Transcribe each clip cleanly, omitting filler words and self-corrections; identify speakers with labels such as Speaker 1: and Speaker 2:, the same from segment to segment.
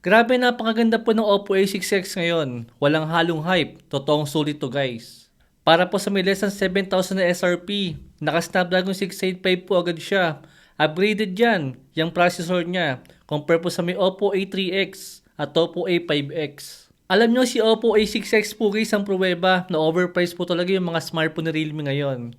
Speaker 1: Grabe, napakaganda po ng Oppo A6X ngayon. Walang halong hype. Totoong sulit to, guys. Para po sa may less than 7,000 na SRP, naka-Snapdragon 685 po agad siya. Upgraded yan, yung processor niya. Compare po sa may Oppo A3X at Oppo A5X. Alam nyo, si Oppo A6X po guys ang pruweba na overpriced po talaga yung mga smartphone ni Realme ngayon.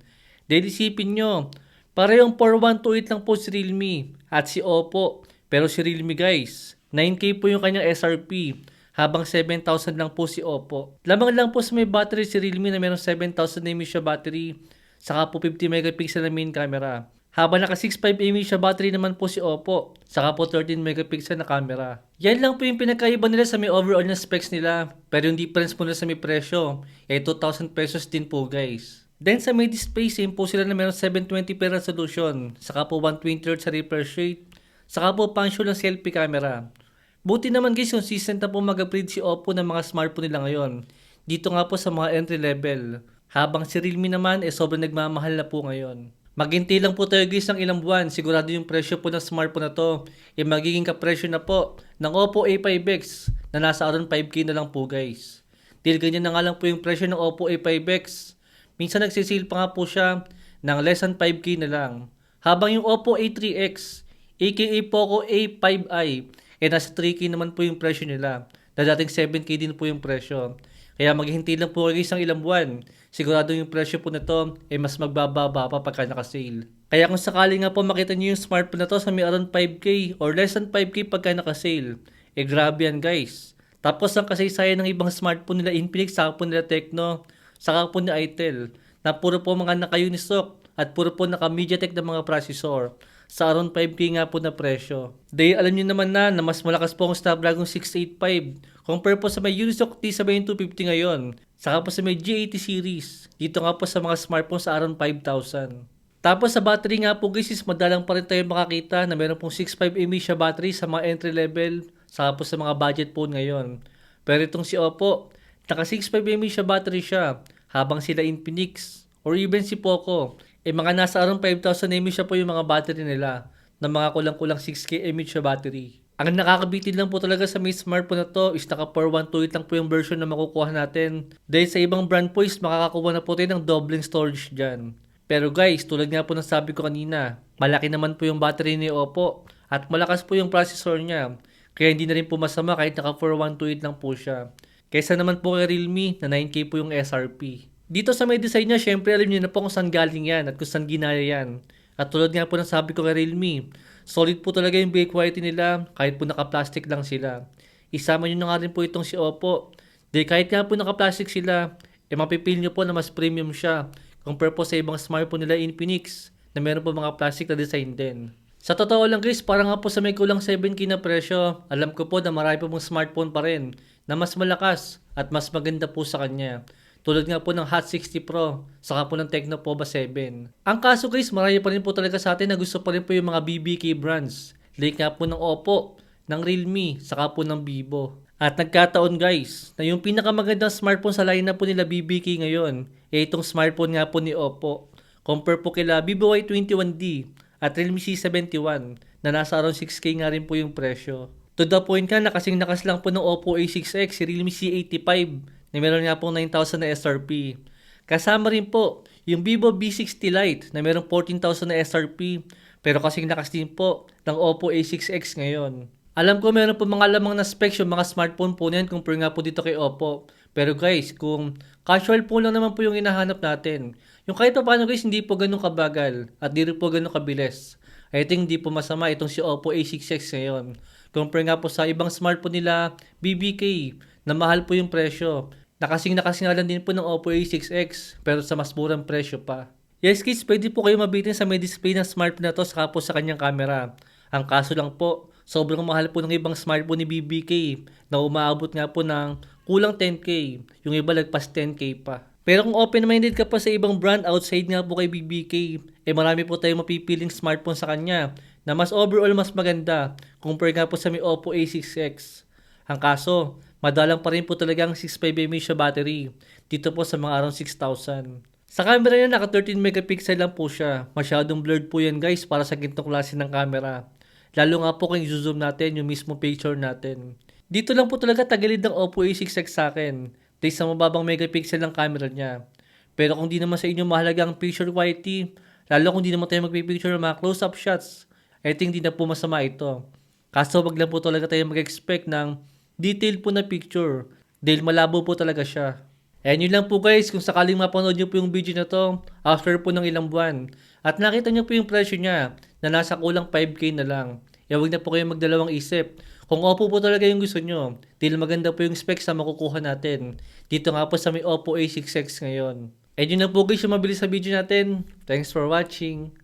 Speaker 1: Dahil isipin nyo, parehong 4128 lang po si Realme at si Oppo. Pero si Realme guys, 9K po yung kanyang SRP, habang 7,000 lang po si Oppo. Lamang lang po sa may battery si Realme na mayroong 7,000 mAh siya battery, saka po 50 megapixel na main camera. Habang naka 6.5 mAh siya battery naman po si Oppo, saka po 13 megapixel na camera. Yan lang po yung pinagkaiba nila sa may overall na specs nila, pero yung difference po nila sa may presyo, ay 2,000 pesos din po guys. Then sa may display, same po sila na mayroong 720p resolution, saka po 120Hz sa refresh rate, saka po punctual ng selfie camera. Buti naman guys, consistent na po mag-upgrade si Oppo ng mga smartphone nila ngayon. Dito nga po sa mga entry level. Habang si Realme naman sobrang nagmamahal na po ngayon. Maghintay lang po tayo guys ng ilang buwan. Sigurado yung presyo po ng smartphone na to magiging kapresyo na po ng Oppo A5X na nasa around 5K na lang po guys. Dahil ganyan na nga lang po yung presyo ng Oppo A5X. Minsan nagsisale pa nga po siya ng less than 5K na lang. Habang yung Oppo A3X, aka Poco A5i, nasa 3K naman po yung presyo nila. Na dating 7K din po yung presyo. Kaya maghihintay lang po kayo isang ilang buwan. Sigurado yung presyo po na to mas magbababa pa pagka naka-sale. Kaya kung sakali nga po makita niyo yung smartphone na to sa may around 5K or less than 5K pagka naka-sale, grabe yan guys. Tapos ang kasaysayan ng ibang smartphone nila Infinix, saka po nila Tecno, saka po ni Itel, na puro po mga naka-Unisoc at puro po naka-MediaTek na mga processor sa around 5K nga po na presyo. Dahil alam niyo naman na mas malakas po ang Snapdragon 685 compare po sa may Unisoc T7250 ngayon, saka po sa may G80 series, dito nga po sa mga smartphone sa around 5,000. Tapos sa battery nga po guys, madalang pa rin tayo makakita na meron pong 6.5 mAh siya battery sa mga entry level, saka po sa mga budget phone ngayon. Pero itong si Oppo, naka 6.5 mAh siya battery siya, habang sila Infinix or even si Poco, mga nasa around 5,000 mAh siya po yung mga battery nila, na mga kulang-kulang 6K mAh siya battery. Ang nakakabitin lang po talaga sa may smartphone na to is naka 4128 lang po yung version na makukuha natin. Dahil sa ibang brand po makakakuha na po tayo ng doubling storage dyan. Pero guys, tulad nga po ng sabi ko kanina, malaki naman po yung battery ni Oppo at malakas po yung processor niya. Kaya hindi na rin po masama kahit naka 4128 lang po siya. Kaysa naman po kay Realme na 9K po yung SRP. Dito sa may design niya, syempre alam niyo na po kung saan galing yan at kung saan ginaya yan. At tulad nga po ng sabi ko kay Realme, solid po talaga yung build quality nila kahit po naka-plastic lang sila. Isama nyo na nga rin po itong si Oppo. Dahil kahit nga po naka-plastic sila, mapipil nyo po na mas premium siya compare po sa ibang smartphone nila Infinix na meron po mga plastic na design din. Sa totoo lang guys, para nga po sa may kulang 7K na presyo, alam ko po na marami po mong smartphone pa rin na mas malakas at mas maganda po sa kanya. Tulad nga po ng Hot 60 Pro, saka po ng Tecno Pova 7. Ang kaso guys, marami pa rin po talaga sa atin na gusto pa rin po yung mga BBK brands. Like nga po ng Oppo, ng Realme, saka po ng Vivo. At nagkataon guys, na yung pinakamagandang smartphone sa lineup po nila BBK ngayon, itong smartphone nga po ni Oppo. Compare po kila Vivo Y21D at Realme C71 na nasa around 6K nga rin po yung presyo. To the point nga na kasing nakas lang po ng Oppo A6X, si Realme C85 na meron nga pong 9,000 na SRP. Kasama rin po yung Vivo V60 Lite na meron 14,000 na SRP pero kasing nakas din po ng Oppo A6X ngayon. Alam ko meron po mga lamang na specs yung mga smartphone po niyan compare nga po dito kay Oppo. Pero guys, kung casual po lang naman po yung hinahanap natin, yung kahit pa paano guys hindi po ganun kabagal at di rin po ganun kabilis, I think hindi po masama itong si Oppo A6X ngayon. Compare nga po sa ibang smartphone nila BBK na mahal po yung presyo. Nakasing nga lang din po ng Oppo A6X pero sa mas murang presyo pa. Yes kids, pwede po kayo mabitin sa may display ng smartphone na to saka po sa kanyang camera. Ang kaso lang po, sobrang mahal po ng ibang smartphone ni BBK na umaabot nga po ng kulang 10K. Yung iba lagpas 10K pa. Pero kung open-minded ka pa sa ibang brand outside nga po kay BBK, marami po tayong mapipiling smartphone sa kanya na mas overall mas maganda compare nga po sa may Oppo A6X. Ang kaso, madalang pa rin po talaga ang 6.5 mAh siya battery dito po sa mga around 6,000. Sa camera niya, naka 13 megapixel lang po siya. Masyadong blurred po yan guys para sa gintong klase ng camera. Lalo nga po kung i-zoom natin yung mismo picture natin. Dito lang po talaga tagilid ng Oppo A6X sa'kin, dahil sa mababang megapixel ng camera niya. Pero kung di naman sa inyo mahalaga ang picture quality, lalo kung di naman tayo magpi-picture ng mga close-up shots, I think di na po masama ito. Kaso wag lang po talaga tayo mag-expect ng detailed po na picture, dahil malabo po talaga siya. And yun lang po guys, kung sakaling mapanood nyo po yung video na to, after po ng ilang buwan, at nakita nyo po yung presyo niya, na nasa kulang 5K na lang, huwag na po kayong magdalawang isip. Kung Oppo po talaga yung gusto nyo, dahil maganda po yung specs na makukuha natin. Dito nga po sa may Oppo A6X ngayon. And yun na po guys yung mabilis sa video natin. Thanks for watching.